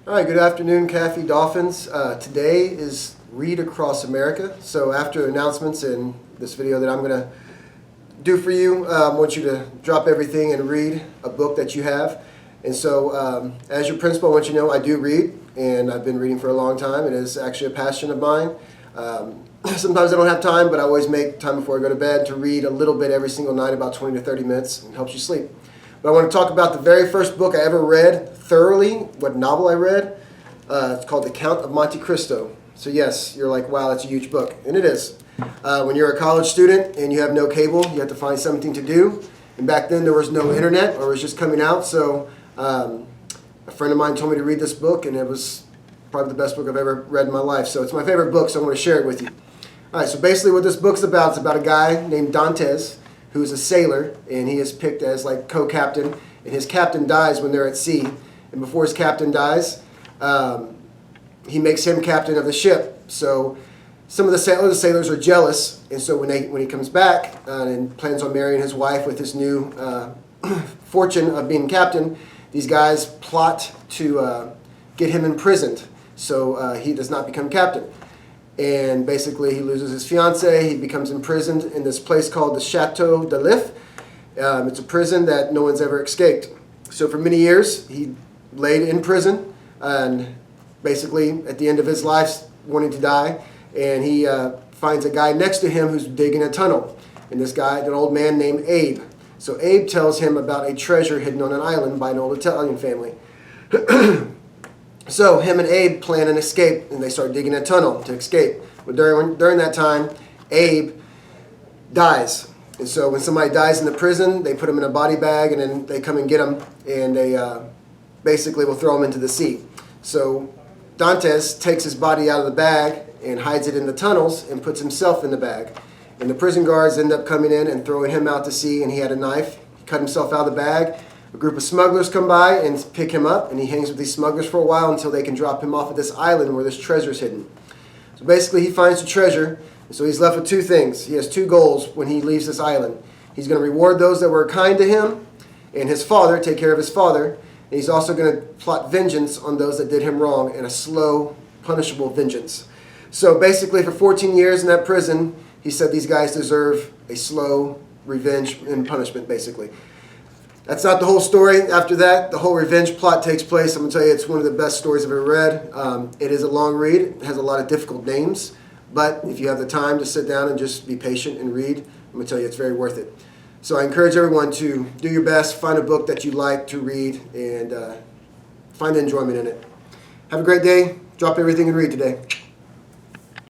All right, good afternoon, Kathy Dolphins. Today is Read Across America. So after announcements in this video that I'm going to do for you, I want you to drop everything and read a book that you have. And so as your principal, I want you to know I do read, and I've been reading for a long time. It is actually a passion of mine. Sometimes I don't have time, but I always make time before I go to bed to read a little bit every single night, about 20 to 30 minutes, and it helps you sleep. But I want to talk about the very first book I ever read thoroughly, what novel I read. It's called The Count of Monte Cristo. So yes, you're like, wow, that's a huge book. And it is. When you're a college student and you have no cable, you have to find something to do. And back then there was no internet, or it was just coming out. So a friend of mine told me to read this book, and it was probably the best book I've ever read in my life. So it's my favorite book, so I'm going to share it with you. All right, so basically what this book's about, it's about a guy named Dantes, who's a sailor, and he is picked as like co-captain, and his captain dies when they're at sea. And before his captain dies, he makes him captain of the ship. So some of the sailors are jealous, and so when he comes back and plans on marrying his wife with his new fortune of being captain, these guys plot to get him imprisoned so he does not become captain. And basically he loses his fiancée, he becomes imprisoned in this place called the Chateau de l'If. It's a prison that no one's ever escaped. So for many years he laid in prison, and basically at the end of his life wanting to die, and he finds a guy next to him who's digging a tunnel. And this guy, an old man named Abe. So Abe tells him about a treasure hidden on an island by an old Italian family. So him and Abe plan an escape, and they start digging a tunnel to escape. But during that time, Abe dies. And so when somebody dies in the prison, they put him in a body bag, and then they come and get him, and they basically will throw him into the sea. So Dantes takes his body out of the bag and hides it in the tunnels and puts himself in the bag. And the prison guards end up coming in and throwing him out to sea, and he had a knife. He cut himself out of the bag. A group of smugglers come by and pick him up, and he hangs with these smugglers for a while until they can drop him off at this island where this treasure is hidden. So basically he finds the treasure, and so he's left with two things. He has two goals when he leaves this island. He's going to reward those that were kind to him and his father, take care of his father, and he's also going to plot vengeance on those that did him wrong, in a slow, punishable vengeance. So basically for 14 years in that prison, he said these guys deserve a slow revenge and punishment, basically. That's not the whole story. After that, the whole revenge plot takes place. I'm going to tell you, it's one of the best stories I've ever read. It is a long read. It has a lot of difficult names. But if you have the time to sit down and just be patient and read, I'm going to tell you it's very worth it. So I encourage everyone to do your best, find a book that you like to read, and find enjoyment in it. Have a great day. Drop everything and read today.